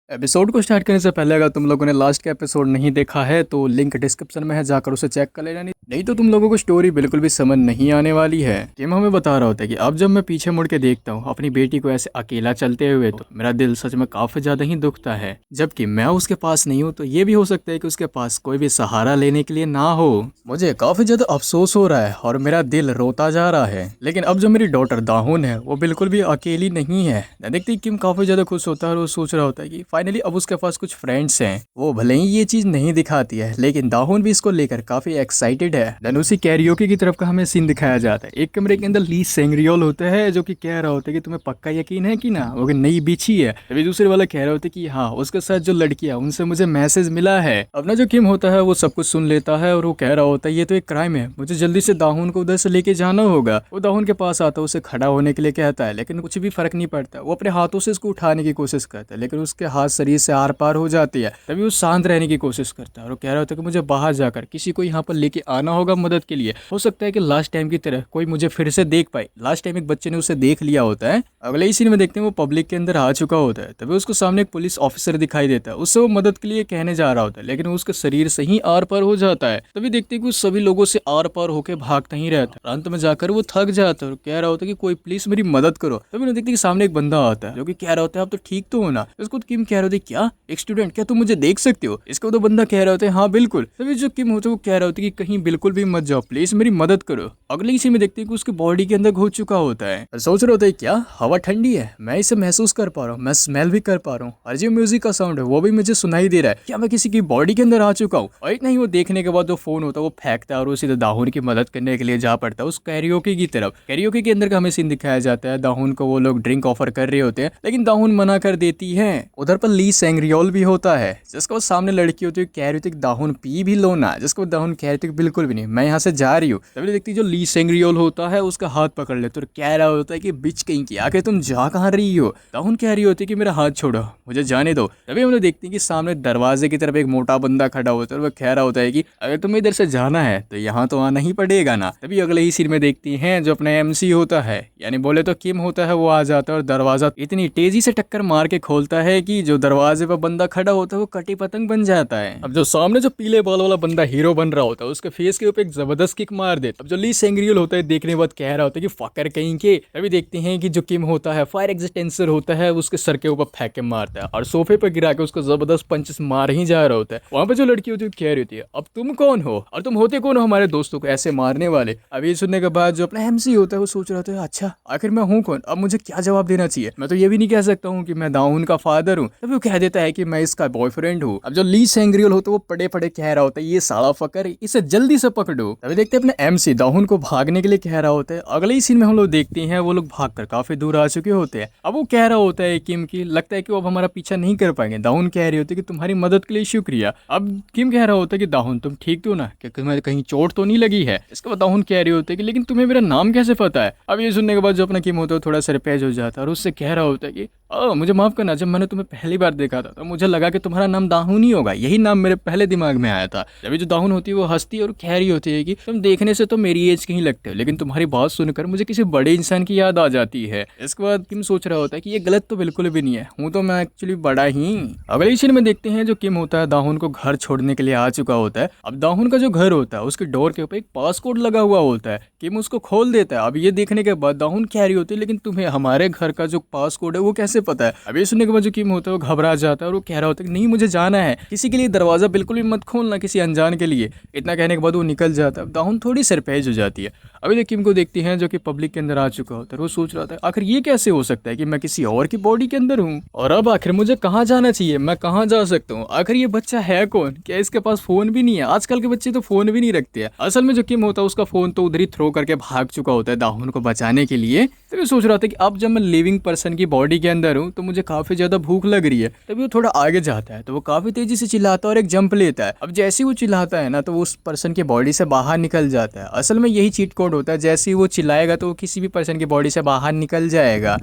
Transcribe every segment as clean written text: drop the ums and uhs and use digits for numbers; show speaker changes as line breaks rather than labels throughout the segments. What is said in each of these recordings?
Episode को start करने से पहले अगर तुम लोगों ने लास्ट का एपिसोड नहीं देखा है तो लिंक डिस्क्रिप्शन में है, जाकर उसे चेक कर लेना। नहीं तो तुम लोगों को स्टोरी बिल्कुल भी समझ नहीं आने वाली है। किम हमें बता रहा होता है कि अब जब मैं पीछे मुड़ के देखता हूँ अपनी बेटी को ऐसे अकेला चलते हुए तो मेरा दिल सच में काफी ज्यादा ही दुखता है। जबकि मैं उसके पास नहीं हूँ तो ये भी हो सकता है कि उसके पास कोई भी सहारा लेने के लिए ना हो। मुझे काफी ज्यादा अफसोस हो रहा है और मेरा दिल रोता जा रहा है। लेकिन अब जो मेरी डॉटर दाहुन है वो बिल्कुल भी अकेली नहीं है। देखती किम काफी ज्यादा खुश होता है और वो सोच रहा होता है कि फाइनली अब उसके पास कुछ फ्रेंड्स हैं। वो भले ही ये चीज नहीं दिखाती है लेकिन दाहुन भी इसको लेकर काफी एक्साइटेड है। देन उसी कैरियोके की तरफ का हमें सीन दिखाया जाता है। एक कमरे के अंदर ली सेंग्रियोल होता है जो कि कह रहा होता है कि तुम्हें पक्का यकीन है कि ना वो नई बिछी है। तभी दूसरे वाला कह रहा होता है कि हाँ उसके साथ जो लड़की है उनसे मुझे मैसेज मिला है। अपना जो किम होता है वो सब कुछ सुन लेता है और वो कह रहा होता है ये तो एक क्राइम है, मुझे जल्दी से दाहुन को उधर से लेके जाना होगा। वो दाहुन के पास आता है, उसे खड़ा होने के लिए कहता है लेकिन कुछ भी फर्क नहीं पड़ता। वो अपने हाथों से इसको उठाने की कोशिश करता है लेकिन उसके हाथ शरीर से आर पार हो जाती है। तभी वो शांत रहने की कोशिश करता है और वो कह रहा होता है कि मुझे बाहर जाकर किसी को यहाँ पर लेके आना होगा मदद के लिए। हो सकता है कि लास्ट टाइम की तरह कोई मुझे फिर से देख पाए। लास्ट टाइम एक बच्चे ने उसे देख लिया होता है। अगले ही सीन में देखते हैं वो पब्लिक के अंदर आ चुका होता है। तभी उसको सामने एक पुलिस ऑफिसर दिखाई देता है। उससे वो मदद के लिए कहने जा रहा होता है लेकिन उसके शरीर से ही आर पार हो जाता है। तभी देखते हैं कि वो सभी लोगों से आर पार होकर भागता ही रहता है। अंत में जाकर वो थक जाता है और कह रहा होता है कि कोई प्लीज मेरी मदद करो। तभी उन्हें देखते कि सामने एक बंदा आता है जो कि कह रहा होता है आप तो ठीक तो हो ना। इसको किम कह रहे होते क्या एक स्टूडेंट, क्या तुम मुझे देख सकते हो? इसको तो बंदा कह रहा होता है हाँ बिल्कुल। तभी जो किम होता है वो कह रहा होता है कि कहीं बिल्कुल भी मत जाओ, प्लीज मेरी मदद करो। अगले ही सीन में देखते हैं कि उसकी बॉडी के अंदर घुस चुका होता है और सोच रहा होता है क्या हवा ठंडी है, मैं इसे महसूस कर पा रहा हूँ, मैं स्मेल भी कर पा रहा हूँ और जो म्यूजिक का साउंड है वो भी मुझे सुनाई दे रहा है। क्या मैं किसी की बॉडी के अंदर आ चुका हूँ? और इतना ही वो देखने के बाद जो फोन होता है वो फेंकता है और वो सीधे दाहुन की मदद करने के लिए जा पड़ता है उस कैरियोके की तरफ। कैरियोके के अंदर का हमें सीन दिखाया जाता है। दाहुन को वो लोग ड्रिंक ऑफर कर रहे होते हैं लेकिन दाहुन मना कर देती है। उधर पर ली सेंग्रियोल भी होता है जिसको सामने लड़की होती है कह रही थी दाहुन पी भी लो ना, जिसको दाहुन कह रही थी बिल्कुल भी नहीं, मैं यहाँ से जा रही हूँ। तभी देखती जो ली सेंग्रियोल होता है उसका हाथ पकड़ ले तो कह रहा होता है कि बिच कहीं की आखिर तुम जा कहाँ रही हो? दाहुन कह रही होती है कि मेरा हाथ छोड़ो, मुझे जाने दो। तभी हम लोग देखते हैं कि सामने दरवाजे की तरफ एक मोटा बंदा खड़ा होता है और वह कह रहा होता है कि अगर तुम्हें इधर से जाना है तो यहाँ तो आना ही पड़ेगा ना। तभी अगले ही सीन में देखती हैं जो अपने एमसी होता है यानी बोले तो किम होता है वो आ जाता है और दरवाजा इतनी तेजी से टक्कर मार के खोलता है कि जो दरवाजे पर बंदा खड़ा होता है वो कटी पतंग बन जाता है। अब जो सामने जो पीले बाल वाला बंदा हीरो बन रहा होता है उसके फेस के ऊपर एक जबरदस्त किक मार देता है। अब जो ली सेंग्रियल होता है देखने के बाद कह रहा होता है कि फकर कहीं के। अभी देखते हैं कि जो किम होता है फायर एक्सटेंसर होता है उसके सर के ऊपर फेंक के मारता है और सोफे पर गिरा के उसको जबरदस्त पंचेस मार ही जा रहा होता है। वहां पे जो लड़की होती है कह रही होती है अब तुम कौन हो और तुम होते कौन हो हमारे दोस्तों को ऐसे मारने वाले? अब ये सुनने के बाद जो अपना एमसी होता है वो सोच रहा होता है अच्छा आखिर मैं हूँ कौन, अब मुझे क्या जवाब देना चाहिए? मैं तो ये भी नहीं कह सकता हूँ कि मैं दाऊन का फादर हूँ। तभी वो कह देता है कि मैं इसका बॉयफ्रेंड हूँ। अब जो ली सेंग्रियल होता है वो पड़े पड़े कह रहा होता है ये साला फकर, इसे जल्दी से पकड़ो। तभी देखते हैं अपने एमसी दाहुन को भागने के लिए कह रहा होता है। अगले ही सीन में हम लोग देखते हैं वो लोग भागकर काफी दूर आ चुके होते हैं। अब वो कह रहा होता है किम की लगता है कि वो अब हमारा पीछा नहीं कर पाएंगे। दाहुन कह रही होती है कि तुम्हारी मदद के लिए शुक्रिया। अब किम कह रहा होता है कि दाहुन तुम ठीक तो ना, कि तुम्हें कहीं चोट तो नहीं लगी है? इसके बाद दाहुन कह रही होती है कि लेकिन तुम्हें मेरा नाम कैसे पता है? अब ये सुनने के बाद जो अपना किम होता है थोड़ा सरप्राइज हो जाता है और उससे कह रहा होता है कि मुझे माफ करना, जब मैंने तुम्हें पहली बार देखा था तो मुझे लगा कि तुम्हारा नाम दाहुन ही होगा, यही नाम मेरे पहले दिमाग में आया था। जब जो दाहुन होती है वो हंसती है और कह रही होती है कि तुम देखने से तो मेरी एज के ही लगते हो लेकिन तुम्हारी बात सुनकर मुझे किसी बड़े इंसान की याद आ जाती है। इसके बाद किम सोच रहा होता है कि ये गलत तो बिल्कुल भी नहीं है, हूँ तो मैं एक्चुअली बड़ा ही। अगले सीन में देखते हैं जो किम होता है दाहुन को घर छोड़ने के लिए आ चुका होता है। अब दाहुन का जो घर होता है उसके डोर के ऊपर एक पासकोड लगा हुआ होता है। किम उसको खोल देता है। अब ये देखने के बाद दाहुन कह रही होती है लेकिन तुम्हें हमारे घर का जो पासकोड है वो कैसे पता है? अब ये सुनने के बाद जो किम होता है वो घबरा जाता है और वो कह रहा होता है कि नहीं मुझे जाना है, किसी के लिए दरवाजा बिल्कुल भी मत खोलना, किसी अनजान के लिए। इतना कहने के बाद वो निकल जाता है। दाहुन थोड़ी सरप्राइज हो जाती है। अभी देख किम को देखती हैं जो कि पब्लिक के अंदर आ चुका होता है। वो सोच रहा था आखिर ये कैसे हो सकता है कि मैं किसी और की बॉडी के अंदर हूँ और अब आखिर मुझे कहाँ जाना चाहिए, मैं कहाँ जा सकता हूँ? आखिर ये बच्चा है कौन? क्या इसके पास फोन भी नहीं है? आजकल के बच्चे तो फोन भी नहीं रखते हैं। असल में जो किम होता है उसका फोन तो उधर ही थ्रो करके भाग चुका होता है दाहुन को बचाने के लिए। तो मैं सोच रहा था कि अब जब मैं लिविंग पर्सन की बॉडी के अंदर हूँ तो मुझे काफी ज्यादा भूख लग रही है। तभी वो थोड़ा आगे जाता है तो वो काफी तेजी से चिल्लाता है और एक जंप लेता है। अब जैसे ही वो चिल्लाता है ना तो वो उस पर्सन की बॉडी से बाहर निकल जाता है। असल में यही चीट कोड होता है, जैसे ही वो चिल्लाएगा तो वो किसी भी पर्सन की बॉडी से बाहर निकल जाएगा।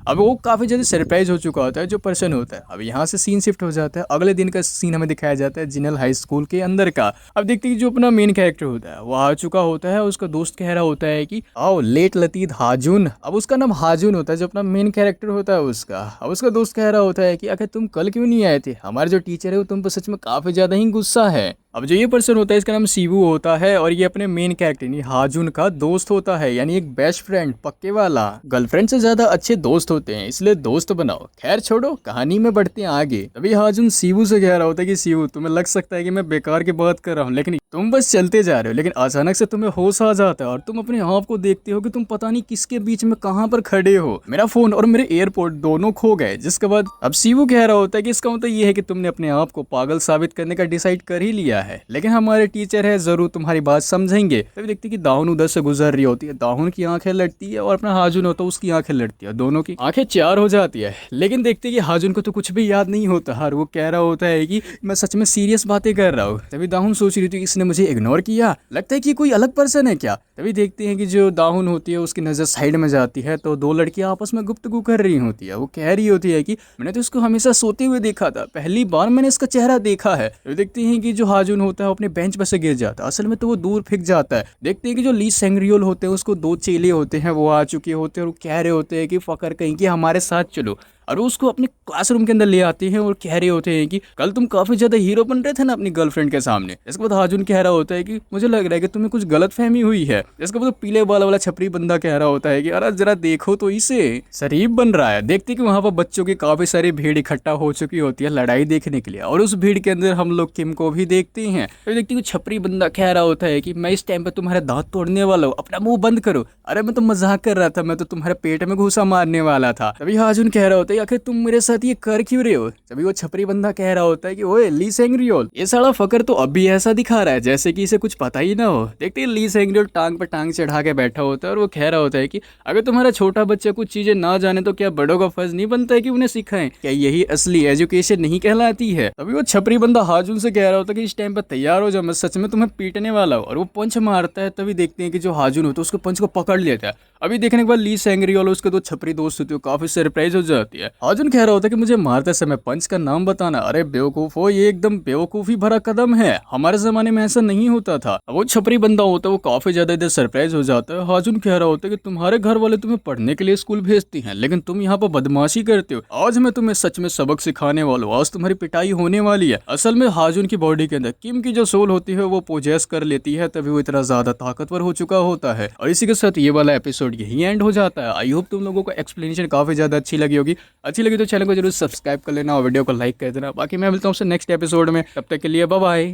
अब वो काफ़ी ज़्यादा सरप्राइज हो चुका होता है जो पर्सन होता है। अब यहाँ से सीन शिफ्ट हो जाता है, अगले दिन का सीन हमें दिखाया जाता है जिनल हाई स्कूल के अंदर का। अब देखते हैं कि जो अपना मेन कैरेक्टर होता है वो आ चुका होता है, उसका दोस्त कह रहा होता है कि आओ लेट लतीद हाजुन। अब उसका नाम हाजुन होता है जो अपना मेन कैरेक्टर होता है उसका। अब उसका दोस्त कह रहा होता है कि आखिर तुम कल क्यों नहीं आए थे, हमारे जो टीचर है वो तुम पर सच में काफ़ी ज़्यादा ही गुस्सा है। अब जो ये पर्सन होता है इसका नाम शिवू होता है और ये अपने मेन कैरेक्टर यानी हाजुन का दोस्त होता है, यानी एक बेस्ट फ्रेंड पक्के वाला। गर्लफ्रेंड से ज्यादा अच्छे दोस्त होते हैं इसलिए दोस्त बनाओ। खैर छोड़ो, कहानी में बढ़ते हैं आगे। तभी हाजुन शिवू से कह रहा होता है कि शिवू तुम्हें लग सकता है कि मैं बेकार की बात कर रहा हूँ, लेकिन तुम बस चलते जा रहे हो, लेकिन अचानक से तुम्हें होश आ जाता है और तुम अपने आप को देखते हो कि तुम पता नहीं किसके बीच में कहाँ पर खड़े हो। मेरा फोन और मेरे एयरपोर्ट दोनों खो गए। जिसके बाद अब शिवू कह रहा होता है कि इसका मतलब ये है कि तुमने अपने आप को पागल साबित करने का डिसाइड कर ही लिया है, लेकिन हमारे टीचर है जरूर तुम्हारी बात समझेंगे। तभी देखते कि दाहुन उधर से गुजर रही होती है, दाहुन की आंखें लड़ती है और अपना हाजुन होता है उसकी आंखें लड़ती है, दोनों की आंखें चार हो जाती है। लेकिन देखते कि हाजुन को तो कुछ भी याद नहीं होता और वो कह रहा होता है कि मैं सच में सीरियस बातें कर रहा हूँ। तभी दाहुन सोच रही थी कि इसने मुझे इग्नोर किया, लगता है कि कोई अलग पर्सन है क्या। तभी देखते हैं कि जो दाहुन होती है उसकी नज़र साइड में जाती है तो दो लड़कियां आपस में गुफ्तगू कर रही होती है। वो कह रही होती है कि मैंने तो इसको हमेशा सोते हुए देखा था, पहली बार मैंने इसका चेहरा देखा है। तो देखते हैं कि जो हाजुन होता है अपने बेंच पर से गिर जाता है, असल में तो वो दूर फेंक जाता है। देखते हैं कि जो ली सेंग्रियोल होते हैं उसको दो चेले होते हैं वो आ चुके होते हैं और वो कह रहे होते हैं कि फकर कहीं कि हमारे साथ चलो, और वो उसको अपने क्लासरूम के अंदर ले आते हैं और कह रहे होते हैं कि कल तुम काफी ज्यादा हीरो बन रहे थे ना अपनी गर्लफ्रेंड के सामने। इसके बाद हाजुन कह रहा होता है कि मुझे लग रहा है कि तुम्हें कुछ गलत फहमी हुई है। इसके बाद पीले बाल वाला छपरी बंदा कह रहा होता है कि अरे जरा देखो तो इसे शरीफ बन रहा है। देखते कि वहां पर बच्चों की काफी सारी भीड़ इकट्ठा हो चुकी होती है लड़ाई देखने के लिए, और उस भीड़ के अंदर हम लोग किम को भी देखते हैं। तो देखते कि छपरी बंदा कह रहा होता है कि मैं इस टाइम पे तुम्हारे दांत तोड़ने वाला हूँ, अपना मुंह बंद करो। अरे मैं तो मजाक कर रहा था, मैं तो तुम्हारे पेट में घूसा मारने वाला था। तभी हाजुन कह रहा होता है आखिर तुम मेरे साथ ये कर क्यों रहे हो। तभी वो छपरी बंदा कह रहा होता है कि ओए ली सेंग्रियोल, ये साला फकर तो अब भी ऐसा दिखा रहा है जैसे कि इसे कुछ पता ही ना हो। देखते हैं ली सेंग्रियोल टांग पर टांग चढ़ा के बैठा होता है और वो कह रहा होता है कि अगर तुम्हारा छोटा बच्चा कुछ चीजें ना जाने तो क्या बड़ों का फर्ज नहीं बनता है कि उन्हें सिखाएं, क्या यही असली एजुकेशन नहीं कहलाती है। तभी वो छपरी बंदा हाजुन से कह रहा होता है कि इस टाइम पर तैयार हो जाओ, मैं सच में तुम्हें पीटने वाला हूँ, और वो पंच मारता है। तभी देखते हैं कि जो हाजुन होता है उसको पंच को पकड़ लेता है। अभी देखने के बाद ली सेंग्रियोल उसके दो छपरी दोस्त होते हैं काफी सरप्राइज हो जाती है। हाजुन कह रहा होता है कि मुझे मारते समय पंच का नाम बताना। अरे बेवकूफ हो, ये एकदम बेवकूफी भरा कदम है, हमारे जमाने में ऐसा नहीं होता था। अब वो छपरी बंदा होता है वो काफी ज्यादा इधर सरप्राइज हो जाता है। हाजुन कह रहा होता है कि तुम्हारे घर वाले तुम्हें पढ़ने के लिए स्कूल भेजती हैं, लेकिन तुम यहाँ पर बदमाशी करते हो। आज मैं तुम्हें सच में सबक सिखाने वाला हूँ, आज तुम्हारी पिटाई होने वाली है। असल में हाजुन की बॉडी के अंदर किम की जो सोल होती है वो पोजेस कर लेती है, तभी वो इतना ज्यादा ताकतवर हो चुका होता है। और इसी के साथ ये वाला एपिसोड यही एंड हो जाता है। आई होप तुम लोगों को एक्सप्लेनेशन काफी ज्यादा अच्छी लगी होगी। अच्छी लगी तो चैनल को जरूर सब्सक्राइब कर लेना और वीडियो को लाइक कर देना। बाकी मैं मिलता हूँ नेक्स्ट एपिसोड में, तब तक के लिए बाय बाय।